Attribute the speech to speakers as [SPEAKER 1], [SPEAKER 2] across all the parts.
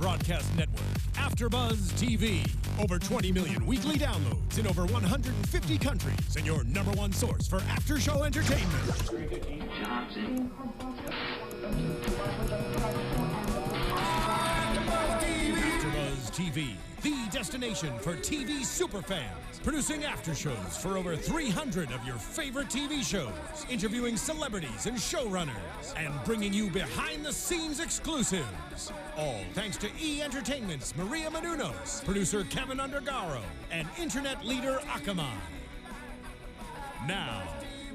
[SPEAKER 1] broadcast network, AFTERBUZZ TV. Over 20 million weekly downloads in over 150 countries, and your number one source for after-show entertainment. AFTERBUZZ TV, the destination for TV superfans. Producing after shows for over 300 of your favorite TV shows, interviewing celebrities and showrunners, and bringing you behind-the-scenes exclusives. All thanks to E! Entertainment's Maria Menounos, producer Kevin Undergaro, and internet leader Akamai. Now,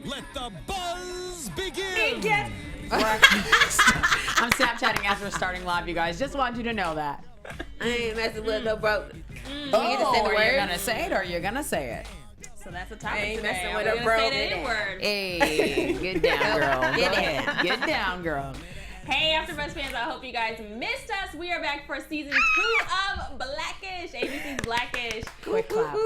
[SPEAKER 1] let the buzz begin!
[SPEAKER 2] I'm Snapchatting as we're starting live, you guys. Just want you to know that.
[SPEAKER 3] I ain't messing with no broke.
[SPEAKER 2] Oh, you say the word? You're gonna say it or you're gonna say it?
[SPEAKER 4] So that's the topic
[SPEAKER 3] ain't
[SPEAKER 4] today.
[SPEAKER 3] messing
[SPEAKER 4] We're
[SPEAKER 3] with a
[SPEAKER 4] gonna
[SPEAKER 3] broke.
[SPEAKER 4] say the N-word.
[SPEAKER 2] Hey, get down, girl. Go ahead. Get down, girl.
[SPEAKER 4] Hey, AfterBuzz fans, I hope you guys missed us. We are back for season 2 of Blackish, ABC's Blackish.
[SPEAKER 2] Quick clap.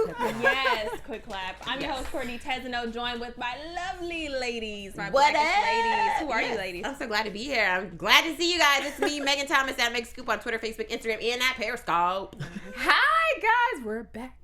[SPEAKER 4] Yes, quick clap. I'm your host, Courtney Tezeno, joined with my lovely ladies, my
[SPEAKER 3] What
[SPEAKER 4] Blackish
[SPEAKER 3] up?
[SPEAKER 4] ladies. Who are
[SPEAKER 3] Yes.
[SPEAKER 4] you ladies?
[SPEAKER 3] I'm so glad to be here. I'm glad to see you guys. It's me, Megan Thomas, at Meg Scoop on Twitter, Facebook, Instagram, and at Periscope.
[SPEAKER 5] Hi guys, we're back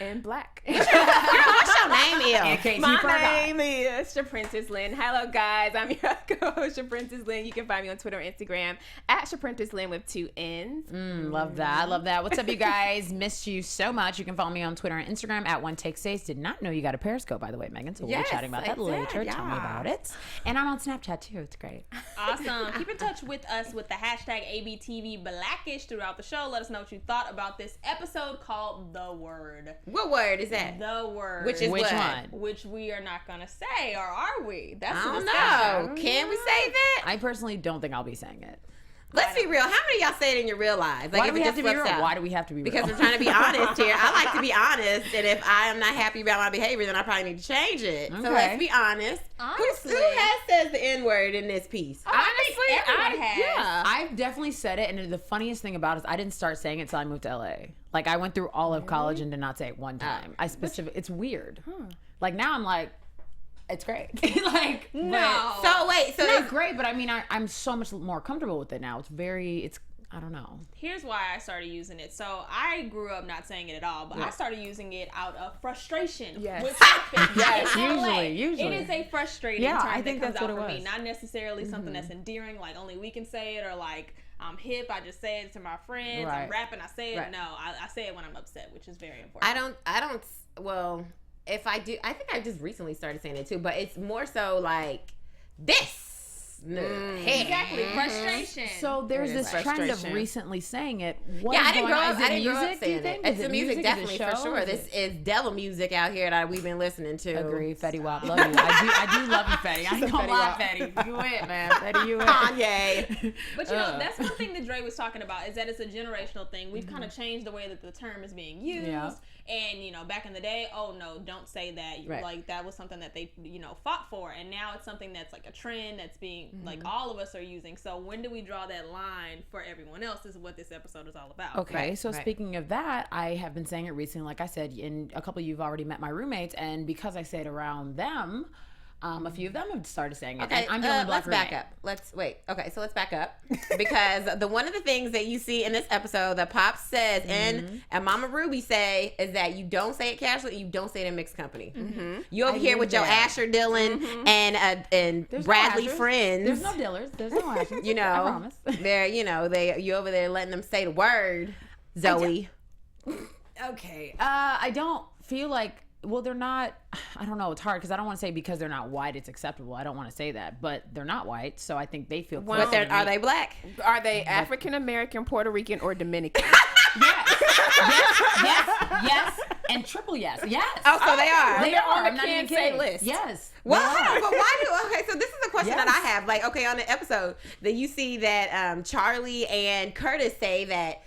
[SPEAKER 5] in black.
[SPEAKER 3] What's your name,
[SPEAKER 2] In case you
[SPEAKER 5] My
[SPEAKER 2] forgot.
[SPEAKER 5] name is Shaprintace Lynn. Hello guys, I'm your co-host Shaprintace Lynn. You can find me on Twitter and Instagram at Shaprintace Lynn with 2 N's.
[SPEAKER 2] Love that. I love that. What's up, you guys? Missed you so much. You can follow me on Twitter and Instagram at OneTakeSace. Did not know you got a Periscope, by the way, Megan. So we'll
[SPEAKER 3] Yes,
[SPEAKER 2] be chatting about
[SPEAKER 3] I
[SPEAKER 2] that
[SPEAKER 3] did,
[SPEAKER 2] later.
[SPEAKER 3] yeah.
[SPEAKER 2] Tell me about it. And I'm on Snapchat too. It's great.
[SPEAKER 4] Awesome. Keep in touch with us with the hashtag ABTV Blackish throughout the show. Let us know what you thought about this episode called The Word.
[SPEAKER 3] What word is that?
[SPEAKER 4] The Word.
[SPEAKER 3] Which is
[SPEAKER 2] Which
[SPEAKER 3] what?
[SPEAKER 2] one?
[SPEAKER 4] Which we are not going to say, or are we? That's
[SPEAKER 3] I
[SPEAKER 4] the
[SPEAKER 3] don't
[SPEAKER 4] discussion.
[SPEAKER 3] know. Can we say that?
[SPEAKER 2] I personally don't think I'll be saying it.
[SPEAKER 3] Let's be real. How many of y'all say it in your real lives? Like
[SPEAKER 2] Why
[SPEAKER 3] if
[SPEAKER 2] do we
[SPEAKER 3] it
[SPEAKER 2] have
[SPEAKER 3] just
[SPEAKER 2] to be
[SPEAKER 3] slips
[SPEAKER 2] real?
[SPEAKER 3] out?
[SPEAKER 2] Why do we have to be real?
[SPEAKER 3] Because we're trying to be honest here. I like to be honest, and if I am not happy about my behavior, then I probably need to change it. So
[SPEAKER 2] Okay.
[SPEAKER 3] let's be honest.
[SPEAKER 4] Honestly.
[SPEAKER 3] Who has says the N-word in this piece?
[SPEAKER 4] Honestly, everyone has.
[SPEAKER 5] Yeah.
[SPEAKER 2] I've definitely said it, and the funniest thing about it is I didn't start saying it until I moved to LA. Like, I went through all of college and did not say it one time. It's weird. Like, now I'm like, it's great. Like,
[SPEAKER 4] No.
[SPEAKER 3] So wait, so
[SPEAKER 2] it's
[SPEAKER 3] it's
[SPEAKER 2] not great, but I mean, I'm so much more comfortable with it now. I don't know.
[SPEAKER 4] Here's why I started using it. So I grew up not saying it at all, but I started using it out of frustration.
[SPEAKER 5] Yes.
[SPEAKER 4] With something.
[SPEAKER 2] Yes,
[SPEAKER 4] In LA.
[SPEAKER 2] usually.
[SPEAKER 4] It is a frustrating
[SPEAKER 2] Yeah,
[SPEAKER 4] term
[SPEAKER 2] I think
[SPEAKER 4] that comes
[SPEAKER 2] that's
[SPEAKER 4] out
[SPEAKER 2] what
[SPEAKER 4] for
[SPEAKER 2] it
[SPEAKER 4] me.
[SPEAKER 2] was.
[SPEAKER 4] Not necessarily something that's endearing, like only we can say it, or like I'm hip, I just say it to my friends.
[SPEAKER 2] Right.
[SPEAKER 4] I'm rapping, I say it.
[SPEAKER 3] Right.
[SPEAKER 4] No, I say it when I'm upset, which is very important.
[SPEAKER 3] I don't, well, if I do, I think I just recently started saying it too, but it's more so like this.
[SPEAKER 4] Exactly. Frustration.
[SPEAKER 2] So there's
[SPEAKER 5] It is
[SPEAKER 2] this trend of
[SPEAKER 5] frustration.
[SPEAKER 2] recently saying it. What
[SPEAKER 3] Yeah,
[SPEAKER 2] is
[SPEAKER 3] I didn't
[SPEAKER 2] going
[SPEAKER 3] grow
[SPEAKER 2] on?
[SPEAKER 3] up.
[SPEAKER 2] Is it
[SPEAKER 3] I didn't grow
[SPEAKER 2] music,
[SPEAKER 3] up
[SPEAKER 2] do you
[SPEAKER 3] saying
[SPEAKER 2] think?
[SPEAKER 3] it. It's
[SPEAKER 2] Is
[SPEAKER 3] the
[SPEAKER 2] it
[SPEAKER 3] music,
[SPEAKER 2] Is it
[SPEAKER 3] definitely for
[SPEAKER 2] show?
[SPEAKER 3] sure.
[SPEAKER 2] Is
[SPEAKER 3] This
[SPEAKER 2] it-
[SPEAKER 3] is devil music out here that we've been listening to.
[SPEAKER 2] Agree, Fetty Wap, love you. I do love you, Fetty. I ain't gonna lie, Fetty. You it, man. Fetty, you it.
[SPEAKER 3] Kanye.
[SPEAKER 4] But you know, that's one thing that Dre was talking about, is that it's a generational thing. We've kind of changed the way that the term is being used.
[SPEAKER 2] Yeah.
[SPEAKER 4] And, you know, back in the day, oh no, don't say that.
[SPEAKER 3] Right.
[SPEAKER 4] Like, that was something that they, you know, fought for. And now it's something that's like a trend that's being, like, all of us are using. So when do we draw that line for everyone else is what this episode is all about.
[SPEAKER 2] Okay,
[SPEAKER 3] Right,
[SPEAKER 2] so
[SPEAKER 3] right.
[SPEAKER 2] speaking of that, I have been saying it recently, like I said, and a couple of you've already met my roommates, and because I say it around them, a few of them have started saying it.
[SPEAKER 3] Okay,
[SPEAKER 2] and I'm the only black
[SPEAKER 3] let's back
[SPEAKER 2] roommate.
[SPEAKER 3] up. Okay, so let's back up because one of the things that you see in this episode that Pops says and Mama Ruby say is that you don't say it casually, you don't say it in mixed company. You over
[SPEAKER 2] I
[SPEAKER 3] here
[SPEAKER 2] live
[SPEAKER 3] with your
[SPEAKER 2] there.
[SPEAKER 3] Asher Dillon and
[SPEAKER 2] There's no
[SPEAKER 3] Bradley
[SPEAKER 2] Ashers.
[SPEAKER 3] friends.
[SPEAKER 2] There's no Dillers. There's no Ashers.
[SPEAKER 3] You
[SPEAKER 2] I
[SPEAKER 3] know,
[SPEAKER 2] promise.
[SPEAKER 3] they're you over there letting them say the word, Zoe.
[SPEAKER 2] Okay. I don't feel like, well, they're not, I don't know, it's hard because I don't want to say because they're not white, it's acceptable. I don't want to say that, but they're not white, so I think they feel
[SPEAKER 3] But
[SPEAKER 2] closer to
[SPEAKER 3] are
[SPEAKER 2] me.
[SPEAKER 3] they black?
[SPEAKER 5] Are they African American, Puerto Rican, or Dominican?
[SPEAKER 2] Yes, and triple yes. Yes.
[SPEAKER 3] Oh, so they are.
[SPEAKER 2] They
[SPEAKER 5] They're
[SPEAKER 2] are.
[SPEAKER 5] on the
[SPEAKER 2] I'm not even
[SPEAKER 5] can't say
[SPEAKER 2] kidding.
[SPEAKER 5] list.
[SPEAKER 2] Yes.
[SPEAKER 3] Well,
[SPEAKER 2] they
[SPEAKER 3] hold
[SPEAKER 2] are.
[SPEAKER 3] on, but why do? Okay, so this is a question that
[SPEAKER 2] Yes.
[SPEAKER 3] I have. Like, okay, on the episode that you see that Charlie and Curtis say that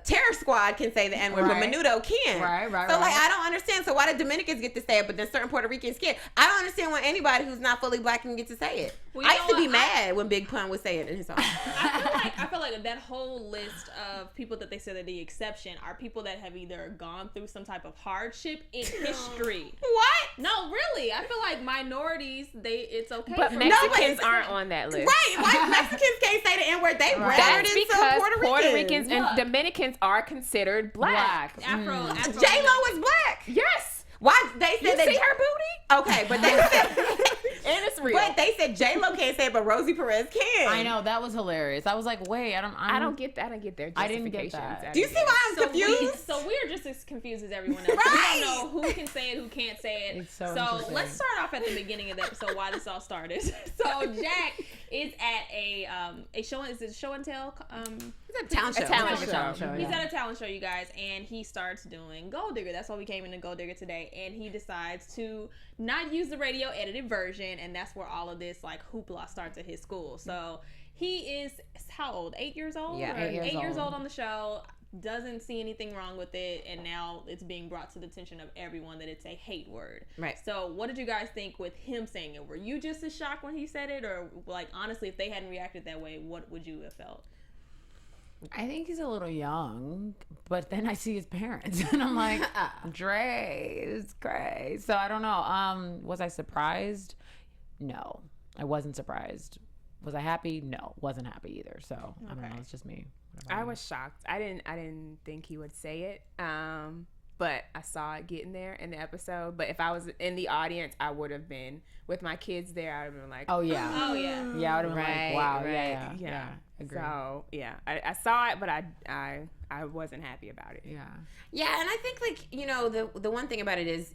[SPEAKER 3] Terror Squad can say the N word,
[SPEAKER 2] Right.
[SPEAKER 3] but Menudo can.
[SPEAKER 2] Right.
[SPEAKER 3] So like, I don't understand. So why do Dominicans get to say it, but then certain Puerto Ricans can't? I don't understand why anybody who's not fully black can get to say it.
[SPEAKER 4] Well,
[SPEAKER 3] I used to be mad when Big Pun would say it in his song.
[SPEAKER 4] I feel like that whole list of people that they said are the exception are people that have either gone through some type of hardship in history.
[SPEAKER 3] What?
[SPEAKER 4] No, really. I feel like minorities, it's okay.
[SPEAKER 5] But Mexicans aren't on that list.
[SPEAKER 3] Right. Why Mexicans can't say the N-word? They rendered
[SPEAKER 5] That's
[SPEAKER 3] it
[SPEAKER 5] because
[SPEAKER 3] so
[SPEAKER 5] Puerto Ricans and Dominicans are considered black.
[SPEAKER 4] Afro
[SPEAKER 3] J-Lo is black.
[SPEAKER 5] Yes.
[SPEAKER 3] Why they
[SPEAKER 5] You
[SPEAKER 3] said that?
[SPEAKER 5] see her booty?
[SPEAKER 3] Okay, but they said,
[SPEAKER 5] And it's real.
[SPEAKER 3] but they said J-Lo can't say it, but Rosie Perez can.
[SPEAKER 2] I know, that was hilarious. I was like, wait, I don't get
[SPEAKER 5] I don't get their
[SPEAKER 2] I didn't
[SPEAKER 5] justifications.
[SPEAKER 2] get that.
[SPEAKER 3] Do you see why I'm confused?
[SPEAKER 4] So we're just as confused as everyone else.
[SPEAKER 3] Right.
[SPEAKER 4] We don't know who can say it, who can't say it.
[SPEAKER 2] It's so
[SPEAKER 4] let's
[SPEAKER 2] interesting.
[SPEAKER 4] start off at the beginning of the episode why this all started. So Jack is at a show. Is it show and tell?
[SPEAKER 3] It's a talent show.
[SPEAKER 2] talent show.
[SPEAKER 4] He's
[SPEAKER 2] Yeah.
[SPEAKER 4] at a talent show, you guys, and he starts doing Gold Digger. That's why we came into Gold Digger today. And he decides to not use the radio edited version, and that's where all of this like hoopla starts at his school. So he is how old? 8 years old?
[SPEAKER 3] Yeah,
[SPEAKER 4] Or
[SPEAKER 2] 8 years
[SPEAKER 4] 8 years
[SPEAKER 2] old.
[SPEAKER 4] old on the show. Doesn't see anything wrong with it, and now it's being brought to the attention of everyone that it's a hate word.
[SPEAKER 3] Right.
[SPEAKER 4] So what did you guys think with him saying it? Were you just as shocked when he said it, or like honestly, if they hadn't reacted that way, what would you have felt?
[SPEAKER 2] I think he's a little young, but then I see his parents and I'm like, Dre, it's great. So I don't know. Was I surprised? No, I wasn't surprised. Was I happy? No, wasn't happy either. So I don't know. It's just me.
[SPEAKER 5] I was shocked. I didn't think he would say it. But I saw it getting there in the episode. But if I was in the audience, I would have been with my kids there. I would have been like,
[SPEAKER 2] Oh yeah.
[SPEAKER 4] Oh yeah.
[SPEAKER 2] Yeah, I would have been
[SPEAKER 3] Right,
[SPEAKER 2] like, wow,
[SPEAKER 3] right.
[SPEAKER 2] yeah. Agree.
[SPEAKER 5] So yeah, I saw it, but I wasn't happy about it.
[SPEAKER 2] Yeah.
[SPEAKER 3] Yeah, and I think like, you know, the one thing about it is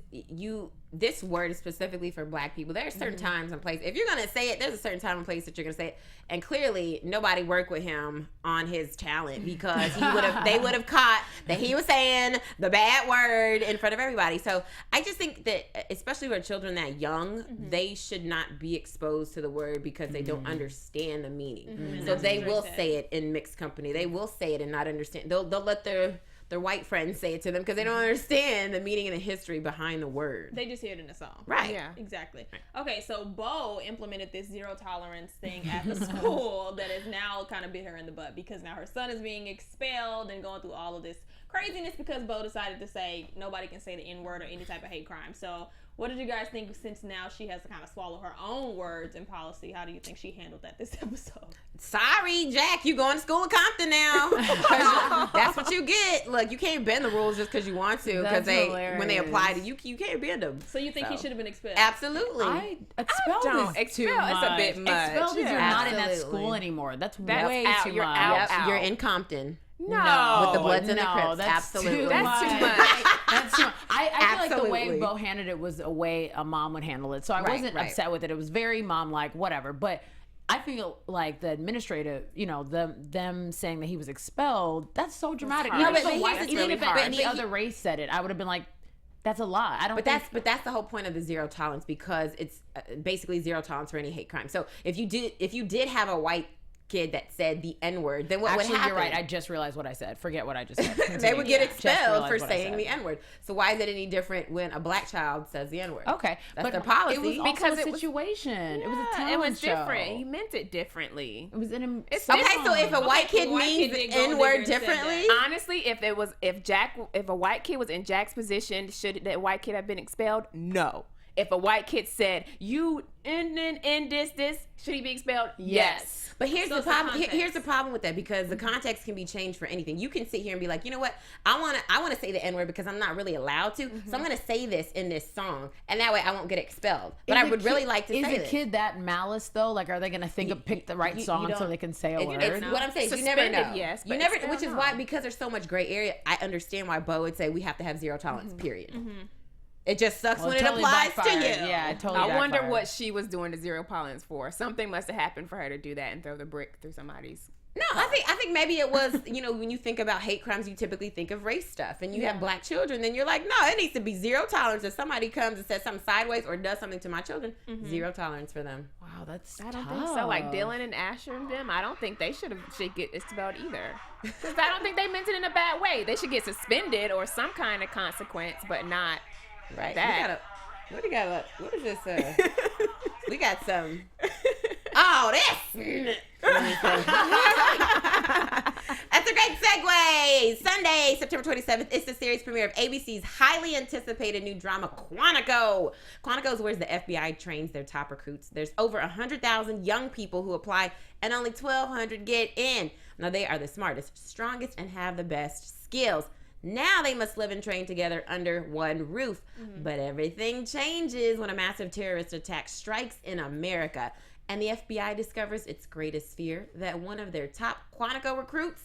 [SPEAKER 3] this word is specifically for black people. There are certain times and places. If you're gonna say it, there's a certain time and place that you're gonna say it. And clearly nobody worked with him on his talent because they would have caught that he was saying the bad word in front of everybody. So I just think that especially with children that young, they should not be exposed to the word because they don't understand the meaning. So they will say it in mixed company. They will say it and not understand. They'll let their white friends say it to them because they don't understand the meaning and the history behind the word.
[SPEAKER 4] They just hear it in the song.
[SPEAKER 3] Right.
[SPEAKER 5] Yeah.
[SPEAKER 4] Exactly. Okay, so Bo implemented this zero tolerance thing at the school that has now kind of bit her in the butt because now her son is being expelled and going through all of this craziness because Bo decided to say nobody can say the N-word or any type of hate crime. So what did you guys think since now she has to kind of swallow her own words and policy? How do you think she handled that this episode?
[SPEAKER 3] Sorry, Jack, you going to school in Compton now. That's what you get. Look, you can't bend the rules just because you want to because when they apply to you, you can't bend them.
[SPEAKER 4] So you think he should have been expelled?
[SPEAKER 3] Absolutely.
[SPEAKER 2] Expelled
[SPEAKER 5] don't.
[SPEAKER 2] is
[SPEAKER 5] Expelled
[SPEAKER 2] too
[SPEAKER 5] is a
[SPEAKER 2] much.
[SPEAKER 5] bit much.
[SPEAKER 2] Expelled is you're not in that
[SPEAKER 3] Absolutely.
[SPEAKER 2] school anymore. That's
[SPEAKER 5] That's
[SPEAKER 2] way
[SPEAKER 5] out.
[SPEAKER 2] too
[SPEAKER 5] You're
[SPEAKER 2] much.
[SPEAKER 5] out.
[SPEAKER 3] Yep, you're in Compton.
[SPEAKER 5] No.
[SPEAKER 3] With the Bloods and the
[SPEAKER 2] no,
[SPEAKER 3] Crips.
[SPEAKER 2] that's
[SPEAKER 3] Absolutely.
[SPEAKER 2] Too
[SPEAKER 5] That's too
[SPEAKER 2] much.
[SPEAKER 5] much.
[SPEAKER 2] That's too much. I feel like the way
[SPEAKER 3] Absolutely.
[SPEAKER 2] Bo handled it was a way a mom would handle it. So I
[SPEAKER 3] Right,
[SPEAKER 2] wasn't
[SPEAKER 3] right.
[SPEAKER 2] upset with it. It was very mom-like, whatever. But I feel like the administrator, you know, them saying that he was expelled, that's so dramatic.
[SPEAKER 5] harsh.
[SPEAKER 2] Even
[SPEAKER 3] No,
[SPEAKER 2] if
[SPEAKER 3] but
[SPEAKER 2] a
[SPEAKER 3] here's
[SPEAKER 2] white-
[SPEAKER 3] the
[SPEAKER 2] even
[SPEAKER 3] thing,
[SPEAKER 2] if
[SPEAKER 3] but
[SPEAKER 2] any other race said it, I would have been like, that's a lot. I don't.
[SPEAKER 3] But that's the whole point of the zero tolerance because it's basically zero tolerance for any hate crime. So if you did have a white kid that said the N-word, then what would
[SPEAKER 2] Actually,
[SPEAKER 3] happen?
[SPEAKER 2] you're right. I just realized what I said. Forget what I just said.
[SPEAKER 3] They
[SPEAKER 2] Continue.
[SPEAKER 3] would get
[SPEAKER 2] Just
[SPEAKER 3] expelled
[SPEAKER 2] realized
[SPEAKER 3] for
[SPEAKER 2] what I
[SPEAKER 3] saying
[SPEAKER 2] said.
[SPEAKER 3] the N-word. So why is it any different when a black child says the N-word?
[SPEAKER 2] Okay,
[SPEAKER 3] That's
[SPEAKER 2] but
[SPEAKER 3] their policy.
[SPEAKER 2] It was
[SPEAKER 5] Because
[SPEAKER 2] because
[SPEAKER 5] it
[SPEAKER 2] a
[SPEAKER 5] was-
[SPEAKER 2] situation. It was a
[SPEAKER 5] Yeah,
[SPEAKER 2] talent
[SPEAKER 5] it was
[SPEAKER 2] show.
[SPEAKER 5] different. He meant it differently.
[SPEAKER 2] It was an.
[SPEAKER 5] It's
[SPEAKER 3] Okay,
[SPEAKER 5] different.
[SPEAKER 3] so if a white
[SPEAKER 4] Okay,
[SPEAKER 3] kid
[SPEAKER 4] so white
[SPEAKER 3] means
[SPEAKER 4] kid did
[SPEAKER 3] the
[SPEAKER 4] Gold
[SPEAKER 3] N-word
[SPEAKER 4] Digger and said
[SPEAKER 3] differently,
[SPEAKER 5] Honestly, if a white kid was in Jack's position, should that white kid have been expelled? No. If a white kid said, you in this, should he be expelled? Yes.
[SPEAKER 3] But here's
[SPEAKER 4] So
[SPEAKER 3] the
[SPEAKER 4] it's the
[SPEAKER 3] problem.
[SPEAKER 4] context.
[SPEAKER 3] Here's the problem with that because the context can be changed for anything. You can sit here and be like, you know what? I want to say the N-word because I'm not really allowed to. So I'm going to say this in this song, and that way I won't get expelled. But
[SPEAKER 2] Is
[SPEAKER 3] I
[SPEAKER 2] a
[SPEAKER 3] would really
[SPEAKER 2] kid-
[SPEAKER 3] like to
[SPEAKER 2] Is
[SPEAKER 3] say
[SPEAKER 2] a
[SPEAKER 3] this.
[SPEAKER 2] kid that malice though? Like, are they going to pick the right
[SPEAKER 3] you
[SPEAKER 2] song so
[SPEAKER 3] don't-
[SPEAKER 2] they can say a word?
[SPEAKER 3] It's what I'm saying. You never know.
[SPEAKER 5] Suspended, yes,
[SPEAKER 3] you
[SPEAKER 5] but
[SPEAKER 3] never.
[SPEAKER 5] still
[SPEAKER 3] Which is
[SPEAKER 5] no.
[SPEAKER 3] why, because there's so much gray area, I understand why Bo would say we have to have zero tolerance. Period. It just sucks
[SPEAKER 2] Well,
[SPEAKER 3] when it
[SPEAKER 2] totally
[SPEAKER 3] applies to
[SPEAKER 2] backfired.
[SPEAKER 3] you.
[SPEAKER 2] Yeah, it totally.
[SPEAKER 5] I wonder
[SPEAKER 2] backfired.
[SPEAKER 5] what she was doing to zero tolerance for. Something must have happened for her to do that and throw the brick through somebody's.
[SPEAKER 3] No, I think maybe it was, you know, when you think about hate crimes, you typically think of race stuff. And you have black children, then you're like, no, it needs to be zero tolerance. If somebody comes and says something sideways or does something to my children, zero tolerance for them.
[SPEAKER 2] Wow, that's.
[SPEAKER 5] I don't think so. Like Dylan and Asher and them, I don't think they should get expelled either. Because I don't think they meant it in a bad way. They should get suspended or some kind of consequence, but not
[SPEAKER 3] Right.
[SPEAKER 5] that.
[SPEAKER 3] What is this? We got some call this. That's a great segue. Sunday, September 27th, is the series premiere of ABC's highly anticipated new drama, Quantico. Quantico is where the FBI trains their top recruits. There's over 100,000 young people who apply, and only 1,200 get in. Now, they are the smartest, strongest, and have the best skills. Now they must live and train together under one roof. But everything changes when a massive terrorist attack strikes in America. And the FBI discovers its greatest fear, that one of their top Quantico recruits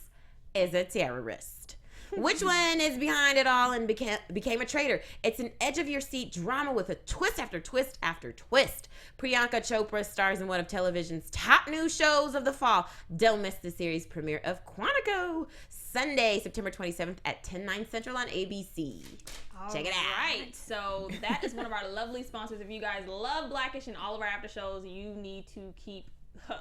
[SPEAKER 3] is a terrorist. Which one is behind it all and became a traitor? It's an edge-of-your-seat drama with a twist after twist after twist. Priyanka Chopra stars in one of television's top new shows of the fall. Don't miss the series premiere of Quantico, Sunday, September 27th at 10/9 Central on ABC. Check it out.
[SPEAKER 4] Right. So that is one of our lovely sponsors. If you guys love Blackish and all of our after shows, you need to keep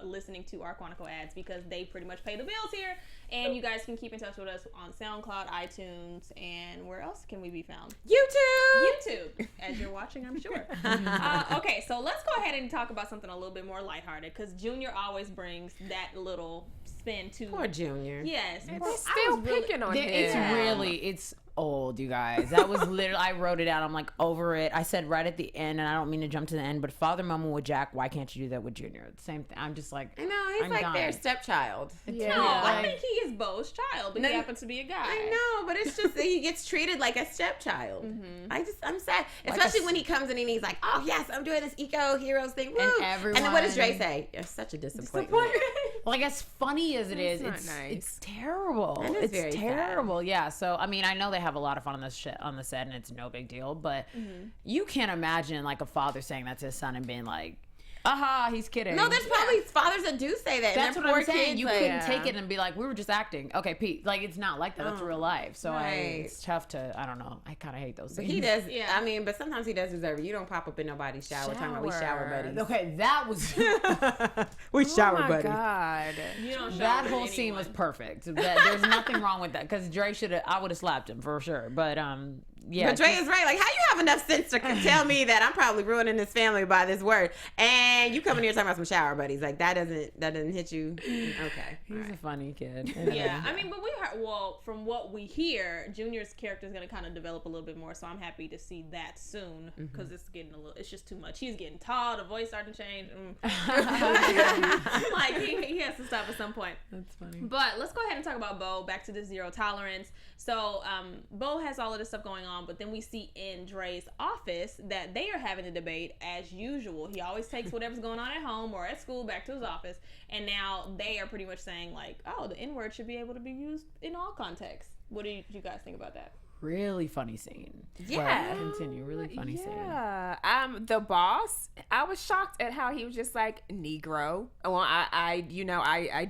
[SPEAKER 4] listening to our Quantico ads because they pretty much pay the bills here. And you guys can keep in touch with us on SoundCloud, iTunes, and where else can we be found? YouTube, as you're watching, I'm sure. Okay, so let's go ahead and talk about something a little bit more lighthearted because Junior always brings that little spin to.
[SPEAKER 3] Poor Junior.
[SPEAKER 4] Yes.
[SPEAKER 5] They're still picking on him.
[SPEAKER 2] It's old, you guys. That was literally, I wrote it out. I'm like, over it. I said right at the end, and I don't mean to jump to the end, but father mama with Jack, why can't you do that with Junior? Same thing. I'm just like,
[SPEAKER 3] I know, he's
[SPEAKER 2] I'm
[SPEAKER 3] like
[SPEAKER 2] done.
[SPEAKER 3] their stepchild.
[SPEAKER 5] Yeah.
[SPEAKER 4] No, I think he is Bo's child, but he happens to be a guy.
[SPEAKER 3] I know, but it's just that he gets treated like a stepchild. I'm sad. Especially when he comes in and he's like, oh, yes, I'm doing this eco-heroes thing. Woo. And then what does Dre say? You're such a disappointment.
[SPEAKER 2] Like, as funny as it is,
[SPEAKER 5] not
[SPEAKER 2] it's
[SPEAKER 5] nice.
[SPEAKER 2] it's terrible.
[SPEAKER 3] That is
[SPEAKER 2] It's
[SPEAKER 3] very
[SPEAKER 2] terrible. Yeah. So I mean, I know they have a lot of fun on the set, and it's no big deal. But you can't imagine like a father saying that to his son and being like, "Aha, he's kidding."
[SPEAKER 3] No, there's probably fathers that do say that.
[SPEAKER 2] That's
[SPEAKER 3] and
[SPEAKER 2] what
[SPEAKER 3] poor
[SPEAKER 2] I'm saying.
[SPEAKER 3] kids,
[SPEAKER 2] You
[SPEAKER 3] like,
[SPEAKER 2] couldn't take it and be like, "We were just acting." Okay, Pete. Like, it's not like that. That's real life. So
[SPEAKER 3] right.
[SPEAKER 2] it's tough to. I don't know. I kind of hate those
[SPEAKER 3] But
[SPEAKER 2] things.
[SPEAKER 3] he does.
[SPEAKER 4] Yeah.
[SPEAKER 3] I mean, but sometimes he does deserve it. You don't pop up in nobody's shower talking about we shower buddies.
[SPEAKER 2] Okay, that was
[SPEAKER 3] We
[SPEAKER 5] Oh my God.
[SPEAKER 4] You don't show
[SPEAKER 2] that
[SPEAKER 4] with
[SPEAKER 2] whole scene was
[SPEAKER 4] anyone.
[SPEAKER 2] perfect. There's nothing wrong with that because Dre I would have slapped him for sure. But yeah.
[SPEAKER 3] But Dre is right. Like, how you have enough sense to tell me that I'm probably ruining this family by this word, and you come in here talking about some shower buddies? Like, that doesn't hit you. Okay,
[SPEAKER 2] He's a funny kid.
[SPEAKER 4] Yeah, I mean, but we heard, well, from what we hear, Junior's character is going to kind of develop a little bit more, so I'm happy to see that soon because it's just too much. He's getting tall, the voice starting to change. Like, he has to stop at some point.
[SPEAKER 2] That's funny.
[SPEAKER 4] But let's go ahead and talk about Bo. Back to the zero tolerance. So Bo has all of this stuff going on, but then we see in Dre's office that they are having a debate as usual. He always takes whatever's going on at home or at school back to his office, and now they are pretty much saying like, oh, the N-word should be able to be used in all contexts. What do you guys think about that?
[SPEAKER 2] Really funny scene.
[SPEAKER 3] Yeah.
[SPEAKER 2] But continue. Really funny scene.
[SPEAKER 5] Yeah. The boss, I was shocked at how he was just like Negro. Well, I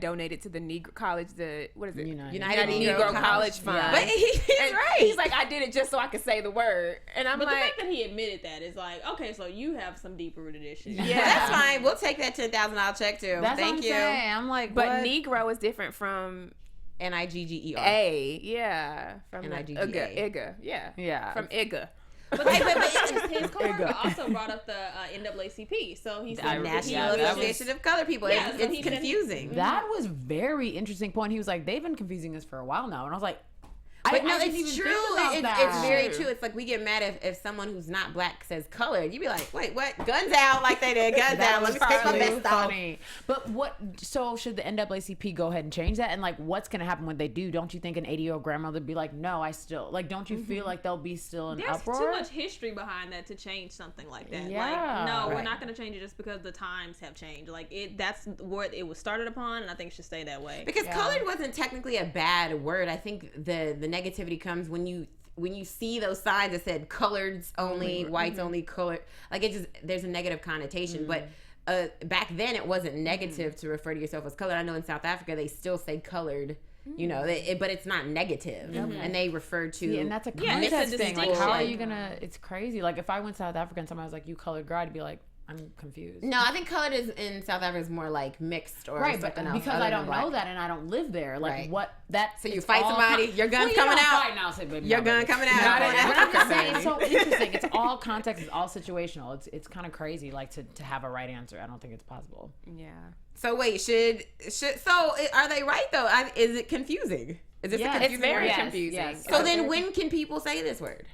[SPEAKER 5] donated to the Negro College, what is it?
[SPEAKER 3] United
[SPEAKER 5] Negro College Fund.
[SPEAKER 2] Yeah.
[SPEAKER 3] But he's
[SPEAKER 5] And
[SPEAKER 3] right.
[SPEAKER 5] He's like, I did it just so I could say the word. And I'm
[SPEAKER 4] But the
[SPEAKER 5] like,
[SPEAKER 4] fact that he admitted that is like, okay, so you have some deeper rooted issues.
[SPEAKER 5] Yeah.
[SPEAKER 3] That's fine. We'll take that $10,000 check too.
[SPEAKER 2] That's
[SPEAKER 3] Thank
[SPEAKER 2] what I'm
[SPEAKER 3] you.
[SPEAKER 2] saying. I'm like,
[SPEAKER 5] but
[SPEAKER 2] what?
[SPEAKER 5] Negro is different from
[SPEAKER 3] Nigger.
[SPEAKER 5] yeah. From
[SPEAKER 3] N-I-G-G-A.
[SPEAKER 5] Igga. Yeah.
[SPEAKER 2] Yeah.
[SPEAKER 5] From Igga.
[SPEAKER 4] But his coworker also brought up the NAACP, so he said
[SPEAKER 3] National Association of Colored People.
[SPEAKER 4] Yeah, so he
[SPEAKER 3] It's
[SPEAKER 4] said-
[SPEAKER 3] confusing.
[SPEAKER 2] That was very interesting point. He was like, they've been confusing us for a while now. And I was like,
[SPEAKER 3] But no,
[SPEAKER 2] I didn't
[SPEAKER 3] it's
[SPEAKER 2] even
[SPEAKER 3] true.
[SPEAKER 2] think about
[SPEAKER 3] It's
[SPEAKER 2] that.
[SPEAKER 3] very true. It's like we get mad if someone who's not black says colored. You'd be like, wait, what? Guns out like they did. Guns
[SPEAKER 2] That
[SPEAKER 3] out. Let
[SPEAKER 2] was
[SPEAKER 3] me take my
[SPEAKER 2] really
[SPEAKER 3] vest off.
[SPEAKER 2] funny. But so should the NAACP go ahead and change that? And like, what's going to happen when they do? Don't you think an 80-year-old grandmother would be like, no, I still, like, don't you feel like they'll be still in
[SPEAKER 4] There's
[SPEAKER 2] uproar?
[SPEAKER 4] too much history behind that to change something like that.
[SPEAKER 2] Yeah.
[SPEAKER 4] Like, no, we're
[SPEAKER 3] Right.
[SPEAKER 4] not going to change it just because the times have changed. Like, that's what it was started upon, and I think it should stay that way.
[SPEAKER 3] Because colored wasn't technically a bad word. I think the negativity comes when you see those signs that said coloreds only, whites only, colored. Like, it just, there's a negative connotation. But back then it wasn't negative to refer to yourself as colored. I know in South Africa they still say colored. You know, but it's not negative, and they refer to.
[SPEAKER 2] Yeah, and that's a
[SPEAKER 4] Yeah, it's a
[SPEAKER 2] context thing. Like, how are
[SPEAKER 4] distinction.
[SPEAKER 2] you gonna? It's crazy. Like, if I went to South Africa and somebody was like, "You colored girl," I'd be like, I'm confused.
[SPEAKER 3] No, I think colored is in South Africa is more like mixed or
[SPEAKER 2] Right,
[SPEAKER 3] something
[SPEAKER 2] but
[SPEAKER 3] else.
[SPEAKER 2] because I don't know that and I don't live there, like what that.
[SPEAKER 3] So you fight somebody, your gun's coming out.
[SPEAKER 2] Fight now, say, baby,
[SPEAKER 3] Your
[SPEAKER 2] no,
[SPEAKER 3] gun
[SPEAKER 2] baby.
[SPEAKER 3] coming out.
[SPEAKER 2] But I'm just saying, it's so interesting. It's all context. It's all situational. It's kind of crazy, like to have a right answer. I don't think it's possible.
[SPEAKER 5] Yeah.
[SPEAKER 3] So wait, are they right though? Is it confusing? Is it confusing?
[SPEAKER 5] It's very
[SPEAKER 3] word?
[SPEAKER 5] confusing.
[SPEAKER 3] Yes. So then when can people say this word?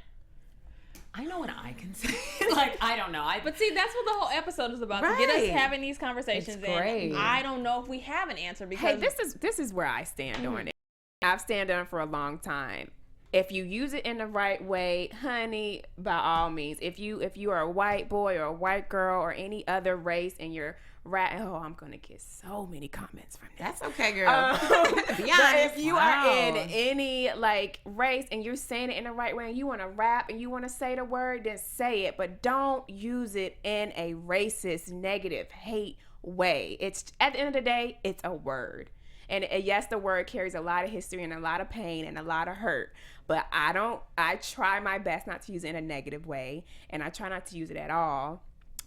[SPEAKER 2] I know when I can say it. Like, I don't know.
[SPEAKER 4] But see, that's what the whole episode is about.
[SPEAKER 3] Right.
[SPEAKER 4] To get us having these conversations.
[SPEAKER 2] It's great.
[SPEAKER 4] And I don't know if we have an answer because
[SPEAKER 5] Hey, this is where I stand on it. I've stand on it for a long time. If you use it in the right way, honey, by all means. If you are a white boy or a white girl or any other race and you're I'm gonna get so many comments from this.
[SPEAKER 3] That's okay, girl. Be
[SPEAKER 5] But
[SPEAKER 3] honest.
[SPEAKER 5] if you are in any like race and you're saying it in the right way and you want to rap and you want to say the word, then say it. But don't use it in a racist, negative, hate way. It's at the end of the day, it's a word. And yes, the word carries a lot of history and a lot of pain and a lot of hurt. But I try my best not to use it in a negative way. And I try not to use it at all.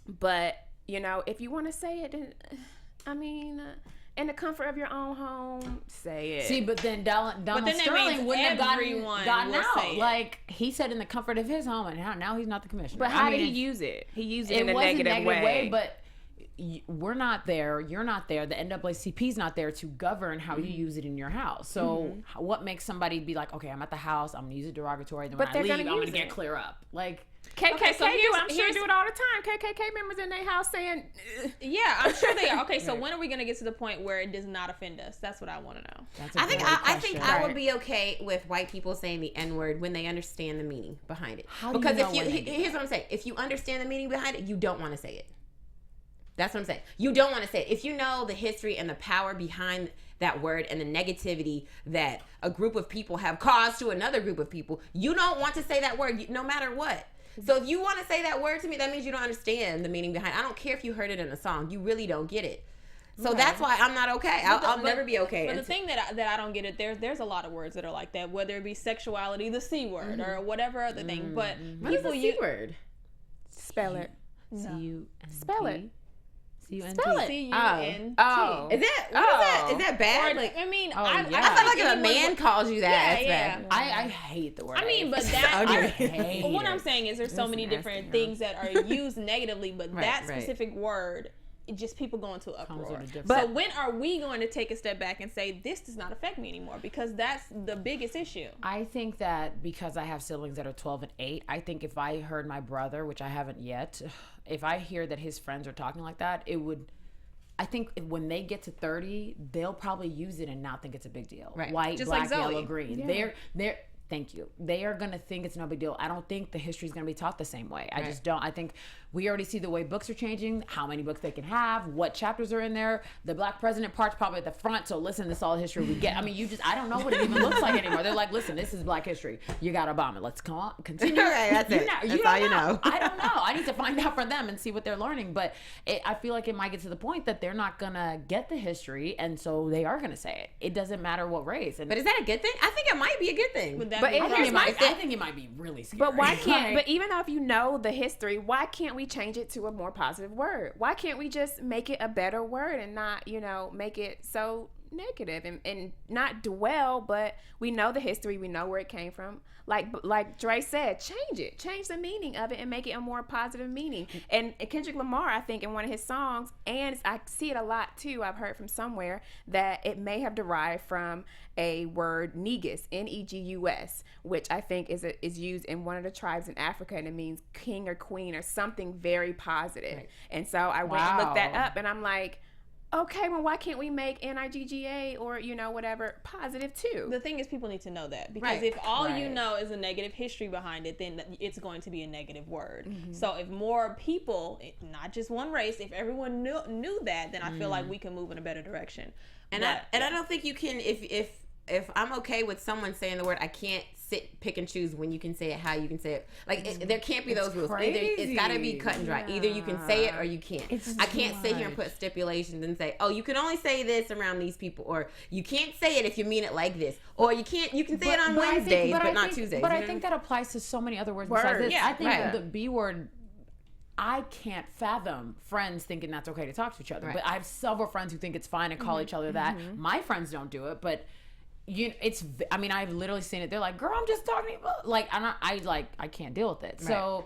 [SPEAKER 5] But, you know, if you want to say it, then, I mean, in the comfort of your own home, say it.
[SPEAKER 2] See, but then Donald Sterling wouldn't have gotten out. Like, he said in the comfort of his home, and now he's not the commissioner.
[SPEAKER 5] But how did he use it? He used it in a negative way.
[SPEAKER 2] But we're not there. You're not there. The NAACP's not there to govern how you use it in your house. So what makes somebody be like, okay, I'm at the house, I'm going to use it derogatory, then when I leave, I'm going to get clear up. Like,
[SPEAKER 5] KKK I'm sure do it all the time. KKK members in their house saying,
[SPEAKER 4] yeah, I'm sure they are. Okay, so when are we going to get to the point where it does not offend us? That's what I want to know.
[SPEAKER 3] I think I would be okay with white people saying the N-word when they understand the meaning behind it. Because here's what I'm saying. If you understand the meaning behind it, you don't want to say it. That's what I'm saying. You don't want to say it. If you know the history and the power behind that word and the negativity that a group of people have caused to another group of people, you don't want to say that word no matter what. So if you want to say that word to me, that means you don't understand the meaning behind it. I don't care if you heard it in a song. You really don't get it. So that's why I'm not okay. I'll never be okay.
[SPEAKER 4] But the thing that I don't get it, there's a lot of words that are like that, whether it be sexuality, the C word, or whatever other thing. But
[SPEAKER 3] people use the C word.
[SPEAKER 5] Spell it.
[SPEAKER 2] Spell it.
[SPEAKER 5] Spell it.
[SPEAKER 4] C-U-N-T.
[SPEAKER 5] Oh.
[SPEAKER 3] Is that? Is that bad?
[SPEAKER 4] Like, I mean,
[SPEAKER 3] I feel like if a man calls you that, it's bad.
[SPEAKER 2] I hate the word.
[SPEAKER 4] I mean, but that.
[SPEAKER 2] What
[SPEAKER 4] I'm saying is there's so many different things that are used negatively, but that specific word, just people go into uproar. But when are we going to take a step back and say this does not affect me anymore? Because that's the biggest issue.
[SPEAKER 2] I think that because I have siblings that are 12 and 8, I think if I heard my brother, which I haven't yet, if I hear that his friends are talking like that, I think when they get to 30, they'll probably use it and not think it's a big deal.
[SPEAKER 3] Right.
[SPEAKER 2] White,
[SPEAKER 4] just
[SPEAKER 2] black,
[SPEAKER 4] like
[SPEAKER 2] yellow, green. Yeah. Thank you. They are going to think it's no big deal. I don't think the history is going to be taught the same way. I just don't. I think we already see the way books are changing, how many books they can have, what chapters are in there. The black president part's probably at the front. So listen, this is all the history we get. I mean, I don't know what it even looks like anymore. They're like, listen, this is black history. You got Obama. Let's continue.
[SPEAKER 3] Okay, that's it. That's all you know.
[SPEAKER 2] I don't know. I need to find out from them and see what they're learning. But I feel like it might get to the point that they're not going to get the history. And so they are going to say it. It doesn't matter what race. But
[SPEAKER 3] is that a good thing? I think it might be a good thing.
[SPEAKER 2] I think it might be really scary.
[SPEAKER 5] But why can't? But even though if you know the history, why can't we change it to a more positive word? Why can't we just make it a better word and not, make it so negative and not dwell? But we know the history, we know where it came from. Like Dre said, change the meaning of it and make it a more positive meaning. And Kendrick Lamar, I think in one of his songs, and I see it a lot too, I've heard from somewhere that it may have derived from a word negus, Negus, which I think is used in one of the tribes in Africa, and it means king or queen or something very positive. Right. And so I went and looked that up, and I'm like, okay, well, why can't we make Nigga or, whatever positive too?
[SPEAKER 4] The thing is, people need to know that. Because if all you know is a negative history behind it, then it's going to be a negative word. Mm-hmm. So if more people, not just one race, if everyone knew that, then I feel like we can move in a better direction.
[SPEAKER 3] And I don't think you can, if I'm okay with someone saying the word, I can't pick and choose when you can say it, how you can say it. Like there can't be those rules. Either it's got to be cut and dry. Either you can say it or you can't. I can't sit here and put stipulations and say, oh, you can only say this around these people, or you can't say it if you mean it like this, or you can say it on Wednesdays but not Tuesdays.
[SPEAKER 2] But I think that applies to so many other words besides this. I think the B word, I can't fathom friends thinking that's okay to talk to each other.
[SPEAKER 3] Right.
[SPEAKER 2] But I have several friends who think it's fine to call each other that. My friends don't do it, but I've literally seen it. They're like, girl, I'm just talking about, like, I can't deal with it.
[SPEAKER 3] Right.
[SPEAKER 2] So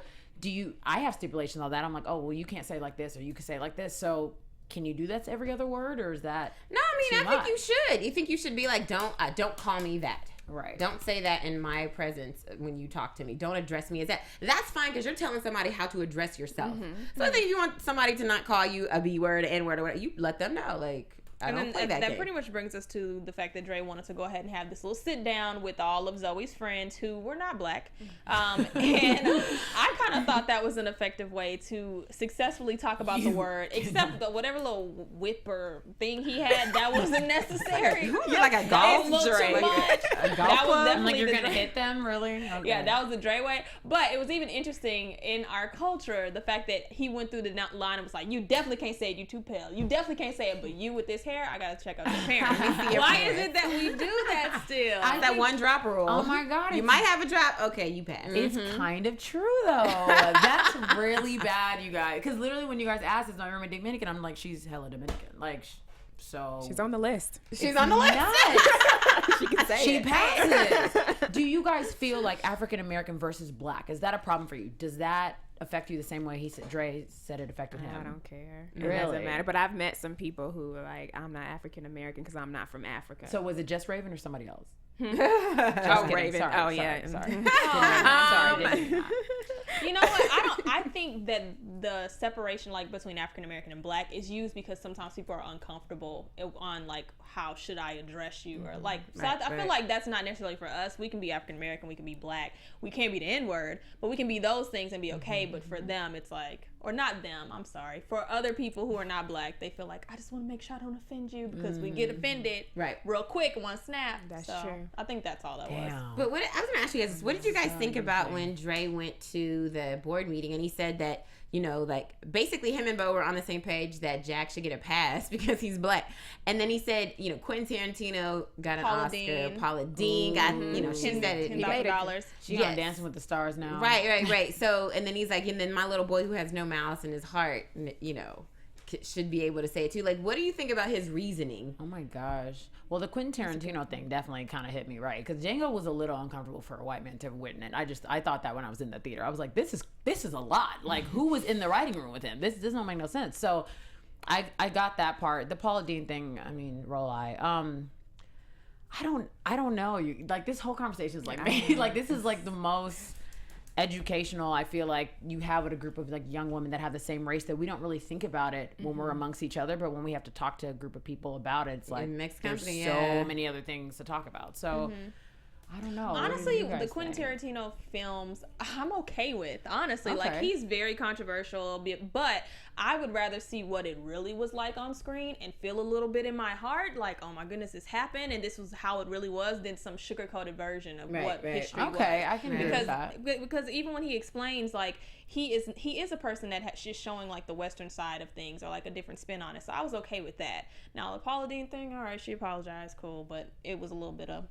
[SPEAKER 2] I have stipulations on that. I'm like, oh, well, you can't say it like this, or you can say it like this. So can you do that to every other word, or is that
[SPEAKER 3] No, I mean,
[SPEAKER 2] too
[SPEAKER 3] I think
[SPEAKER 2] much?
[SPEAKER 3] you should. You think you should be like, don't call me that.
[SPEAKER 2] Right.
[SPEAKER 3] Don't say that in my presence when you talk to me. Don't address me as that. That's fine because you're telling somebody how to address yourself. So I think if you want somebody to not call you a B word, N word, or whatever, you let them know. Like, I don't play that game.
[SPEAKER 4] Pretty much brings us to the fact that Dre wanted to go ahead and have this little sit down with all of Zoe's friends who were not black. And I kind of thought that was an effective way to successfully talk about the word, except the whatever little whipper thing he had, that wasn't necessary.
[SPEAKER 3] You're like a golf
[SPEAKER 4] Dre.
[SPEAKER 2] A golf
[SPEAKER 4] That was
[SPEAKER 2] club?
[SPEAKER 4] definitely
[SPEAKER 2] Like, you're
[SPEAKER 4] the
[SPEAKER 2] gonna
[SPEAKER 4] Dre.
[SPEAKER 2] hit them, really? Okay.
[SPEAKER 4] Yeah, that was the Dre way. But it was even interesting in our culture, the fact that he went through the line and was like, you definitely can't say it, you too pale. You definitely can't say it, but you with this hair, I gotta check out your parents. Why is it that we do that still?
[SPEAKER 3] That one drop rule.
[SPEAKER 2] Oh my God.
[SPEAKER 3] You might have a drop. Okay, you pass.
[SPEAKER 2] It's kind of true, though. That's really bad, you guys. Because literally when you guys ask, is my room Dominican? I'm like, she's hella Dominican. Like, so.
[SPEAKER 5] She's on the list.
[SPEAKER 3] She's on the list.
[SPEAKER 5] She can say
[SPEAKER 2] She
[SPEAKER 5] it.
[SPEAKER 2] passes. Do you guys feel like African American versus black? Is that a problem for you? Does that affect you the same way Dre said it affected him?
[SPEAKER 5] I don't care. It
[SPEAKER 2] Really?
[SPEAKER 5] doesn't matter. But I've met some people who are like, I'm not African American because I'm not from Africa.
[SPEAKER 2] So was it just Raven or somebody else?
[SPEAKER 5] oh,
[SPEAKER 2] kidding.
[SPEAKER 5] Raven.
[SPEAKER 2] Sorry,
[SPEAKER 5] yeah.
[SPEAKER 2] sorry.
[SPEAKER 4] Um, You know what? I think that the separation like between African American and black is used because sometimes people are uncomfortable on like how should I address you or like so I feel like that's not necessarily for us. We can be African American, we can be black, we can't be the N-word, but we can be those things and be okay. But for them it's like, or not them, I'm sorry, for other people who are not black, they feel like I just want to make sure I don't offend you because we get offended real quick one snap.
[SPEAKER 5] That's
[SPEAKER 4] so
[SPEAKER 5] true.
[SPEAKER 4] I think that's all that was.
[SPEAKER 3] But what I was going to ask you guys is, what did you guys think about when Dre went to the board meeting and he said that, you know, like basically him and Bo were on the same page that Jack should get a pass because he's black. And then he said, you know, Quentin Tarantino got an
[SPEAKER 4] Paula
[SPEAKER 3] Oscar.
[SPEAKER 4] Deen.
[SPEAKER 3] Paula Deen got, you know, she said it.
[SPEAKER 4] $10,000.
[SPEAKER 2] She's on Dancing with the Stars now.
[SPEAKER 3] Right. So, and then he's like, and then my little boy who has no malice in his heart, you know, should be able to say it too. Like, what do you think about his reasoning?
[SPEAKER 2] Oh my gosh. Well, the Quentin Tarantino thing definitely kind of hit me right because Django was a little uncomfortable for a white man to witness. I thought that when I was in the theater, I was like, this is a lot. Like, who was in the writing room with him? This don't make no sense. So, I got that part. The Paula Deen thing. I mean, roll eye. I don't know. You like this whole conversation is like like this is like the most educational I feel like you have with a group of like young women that have the same race that we don't really think about it when we're amongst each other, but when we have to talk to a group of people about it, it's like there's so many other things to talk about. So I don't know.
[SPEAKER 4] Honestly, the Quentin Tarantino films, I'm okay with. Honestly, like he's very controversial, but I would rather see what it really was like on screen and feel a little bit in my heart, like, oh my goodness, this happened and this was how it really was, than some sugar-coated version of what history was.
[SPEAKER 2] Okay, I can agree with that.
[SPEAKER 4] Because even when he explains, like, he is a person that just showing like the Western side of things or like a different spin on it. So I was okay with that. Now the Paula Deen thing, all right, she apologized, cool, but it was a little bit of.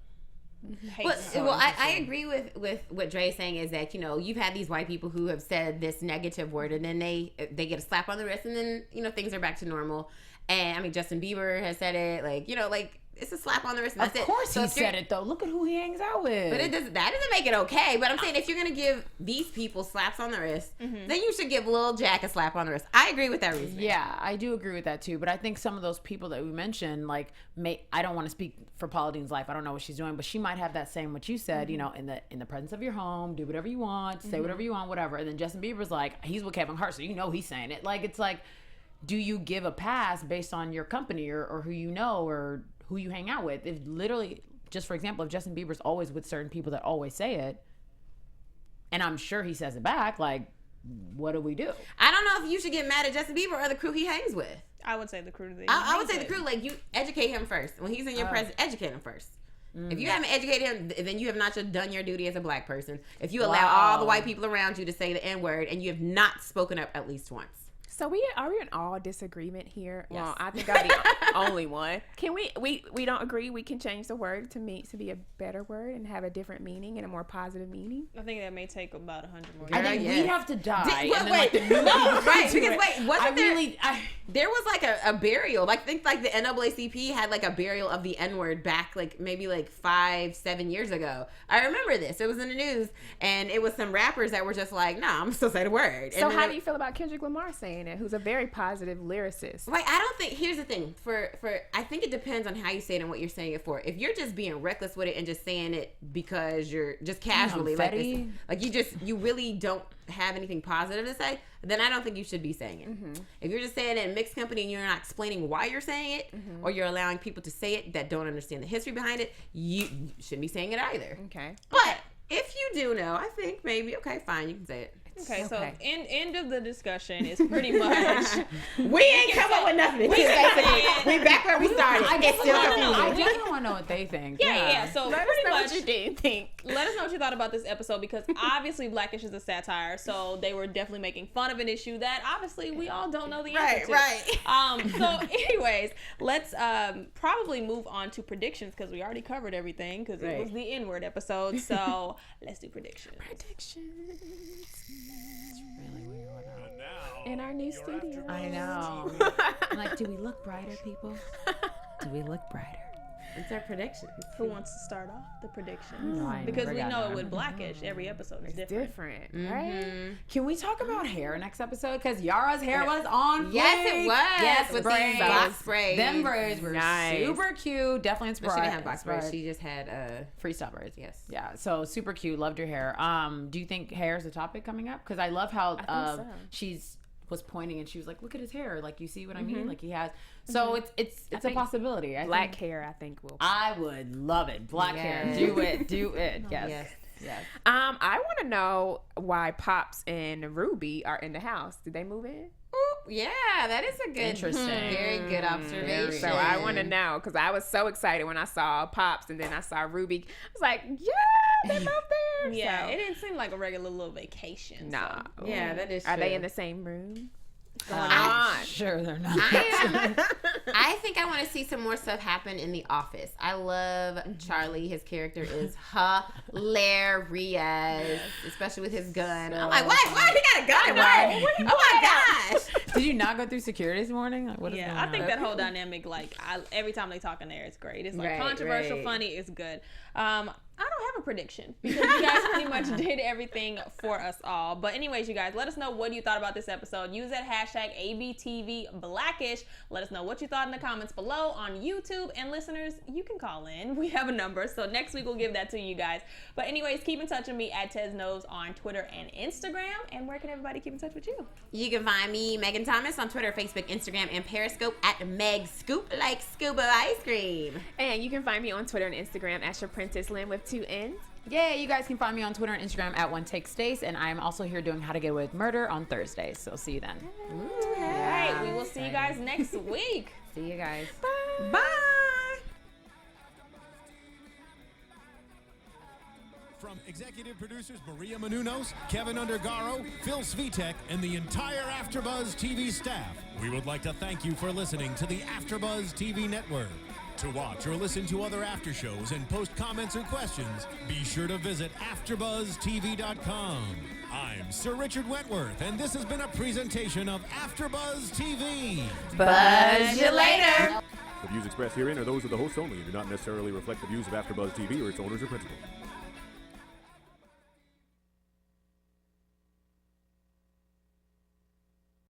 [SPEAKER 3] I agree with what Dre is saying is that, you know, you've had these white people who have said this negative word and then they get a slap on the wrist and then, you know, things are back to normal. And I mean, Justin Bieber has said it, like, you know, like it's a slap on the wrist. And that's
[SPEAKER 2] of course he said it though. Look at who he hangs out with.
[SPEAKER 3] But that doesn't make it okay. But I'm saying if you're gonna give these people slaps on the wrist, then you should give Lil Jack a slap on the wrist. I agree with that reason.
[SPEAKER 2] Yeah, I do agree with that too. But I think some of those people that we mentioned, like, I don't want to speak for Paula Deen's life. I don't know what she's doing, but she might have that same what you said. You know, in the presence of your home, do whatever you want, say whatever you want, whatever. And then Justin Bieber's like, he's with Kevin Hart, so you know he's saying it. Like, it's like, do you give a pass based on your company or who you know or who you hang out with? If literally, just for example, if Justin Bieber's always with certain people that always say it, and I'm sure he says it back, like, what do we do?
[SPEAKER 3] I don't know if you should get mad at Justin Bieber or the crew he hangs with.
[SPEAKER 4] I would say the crew.
[SPEAKER 3] I would say the crew. Like, you educate him first. When he's in your presence, educate him first. If you haven't educated him, then you have not done your duty as a black person. If you allow all the white people around you to say the N-word and you have not spoken up at least once.
[SPEAKER 5] So are we in all disagreement here?
[SPEAKER 2] Yes.
[SPEAKER 5] Well, I think I'm the only one. Can we don't agree we can change the word to be a better word and have a different meaning and a more positive meaning?
[SPEAKER 4] I think that may take about 100 more
[SPEAKER 2] I
[SPEAKER 4] years.
[SPEAKER 2] think we'd have to die.
[SPEAKER 3] Wait,
[SPEAKER 2] and then, like, the new
[SPEAKER 3] right? Because wasn't
[SPEAKER 2] there
[SPEAKER 3] there was like a burial? Like, think like the NAACP had like a burial of the N-word back like maybe like 5-7 years ago. I remember this. It was in the news, and it was some rappers that were just like, "Nah, I'm still say the word."
[SPEAKER 5] So how do you feel about Kendrick Lamar saying it? Who's a very positive lyricist?
[SPEAKER 3] Like, I don't think. Here's the thing. I think it depends on how you say it and what you're saying it for. If you're just being reckless with it and just saying it because you're just casually you really don't have anything positive to say, then I don't think you should be saying it. If you're just saying it in mixed company and you're not explaining why you're saying it, or you're allowing people to say it that don't understand the history behind it, you shouldn't be saying it either.
[SPEAKER 5] Okay.
[SPEAKER 3] But if you do know, I think maybe, okay, fine, you can say it.
[SPEAKER 4] Okay, so end of the discussion is pretty much
[SPEAKER 3] we ain't come up with nothing. We back where we started.
[SPEAKER 2] I
[SPEAKER 3] It's still confusing.
[SPEAKER 2] I definitely want to know what they think.
[SPEAKER 4] Yeah. So
[SPEAKER 5] Let us
[SPEAKER 4] pretty
[SPEAKER 5] know
[SPEAKER 4] much,
[SPEAKER 5] what you did think.
[SPEAKER 4] let us know what you thought about this episode, because obviously Blackish is a satire, so they were definitely making fun of an issue that obviously we all don't know the answer to.
[SPEAKER 3] Right.
[SPEAKER 4] So anyways, let's probably move on to predictions, because we already covered everything because it was the N-word episode. So let's do predictions.
[SPEAKER 5] In our new studio.
[SPEAKER 2] I know. I'm like, do we look brighter, people? Do we look brighter?
[SPEAKER 3] It's our predictions.
[SPEAKER 4] Who wants to start off the predictions?
[SPEAKER 2] No, I
[SPEAKER 4] Because
[SPEAKER 2] never
[SPEAKER 4] we
[SPEAKER 2] got
[SPEAKER 4] know
[SPEAKER 2] none.
[SPEAKER 4] with Blackish, every episode is different.
[SPEAKER 5] Different, right?
[SPEAKER 2] Can we talk about hair next episode? Because Yara's hair was on
[SPEAKER 3] Yes,
[SPEAKER 2] fleek.
[SPEAKER 3] it was.
[SPEAKER 2] Yes,
[SPEAKER 3] with
[SPEAKER 2] braids.
[SPEAKER 3] these box braids.
[SPEAKER 2] Them braids were
[SPEAKER 5] Nice.
[SPEAKER 2] super cute. Definitely
[SPEAKER 3] But
[SPEAKER 2] inspired.
[SPEAKER 3] she didn't have box braids. She just had
[SPEAKER 2] freestyle braids.
[SPEAKER 3] yes.
[SPEAKER 2] Yeah, so super cute. Loved your hair. Do you think hair is a topic coming up? Because I love how
[SPEAKER 5] think so.
[SPEAKER 2] she's was pointing and she was like, "Look at his hair. Like, you see what I mean? Like, he has." So it's a possibility.
[SPEAKER 5] Black hair, I think will.
[SPEAKER 2] I would love it. Black hair. Do it. Yes.
[SPEAKER 5] I want to know why Pops and Ruby are in the house. Did they move in?
[SPEAKER 3] Yeah, that is a good,
[SPEAKER 2] Interesting.
[SPEAKER 3] very good observation.
[SPEAKER 5] So I want to know, because I was so excited when I saw Pops and then I saw Ruby. I was like, yeah, they're both there.
[SPEAKER 4] Yeah,
[SPEAKER 5] So,
[SPEAKER 4] it didn't seem like a regular little vacation.
[SPEAKER 5] nah.
[SPEAKER 3] Yeah, that is
[SPEAKER 5] Are
[SPEAKER 3] true.
[SPEAKER 5] they in the same room?
[SPEAKER 2] Sure, they're not.
[SPEAKER 3] I think I want to see some more stuff happen in The Office. I love Charlie. His character is hilarious, especially with his gun. I'm like, why he got a gun at work? Oh my gosh!
[SPEAKER 2] Did you not go through security this morning? Like, what is
[SPEAKER 4] Yeah,
[SPEAKER 2] going
[SPEAKER 4] I think
[SPEAKER 2] on?
[SPEAKER 4] that whole dynamic, like, every time they talk in there, it's great. It's like
[SPEAKER 3] Right,
[SPEAKER 4] controversial,
[SPEAKER 3] right.
[SPEAKER 4] funny, it's good. I don't have a prediction because you guys pretty much did everything for us all. But anyways, you guys, let us know what you thought about this episode. Use that hashtag ABTVBlackish. Let us know what you thought in the comments below on YouTube. And listeners, you can call in. We have a number. So next week we'll give that to you guys. But anyways, keep in touch with me at Teznos on Twitter and Instagram. And where can everybody keep in touch with you?
[SPEAKER 3] You can find me, Megan Thomas, on Twitter, Facebook, Instagram, and Periscope at Meg Scoop, like scuba ice cream.
[SPEAKER 5] And you can find me on Twitter and Instagram at Shaprintace with 2 N's.
[SPEAKER 2] Yeah, you guys can find me on Twitter and Instagram at OneTakeStace, and I'm also here doing How to Get Away with Murder on Thursdays. So see you then.
[SPEAKER 4] All right, we will see you guys next week.
[SPEAKER 2] See you guys.
[SPEAKER 3] Bye!
[SPEAKER 1] From executive producers Maria Menounos, Kevin Undergaro, Phil Svitek, and the entire AfterBuzz TV staff, we would like to thank you for listening to the AfterBuzz TV network. To watch or listen to other after shows and post comments or questions, be sure to visit AfterBuzzTV.com. I'm Sir Richard Wentworth, and this has been a presentation of AfterBuzz TV.
[SPEAKER 2] Buzz you later.
[SPEAKER 6] The views expressed herein are those of the hosts only and do not necessarily reflect the views of AfterBuzz TV or its owners or principals.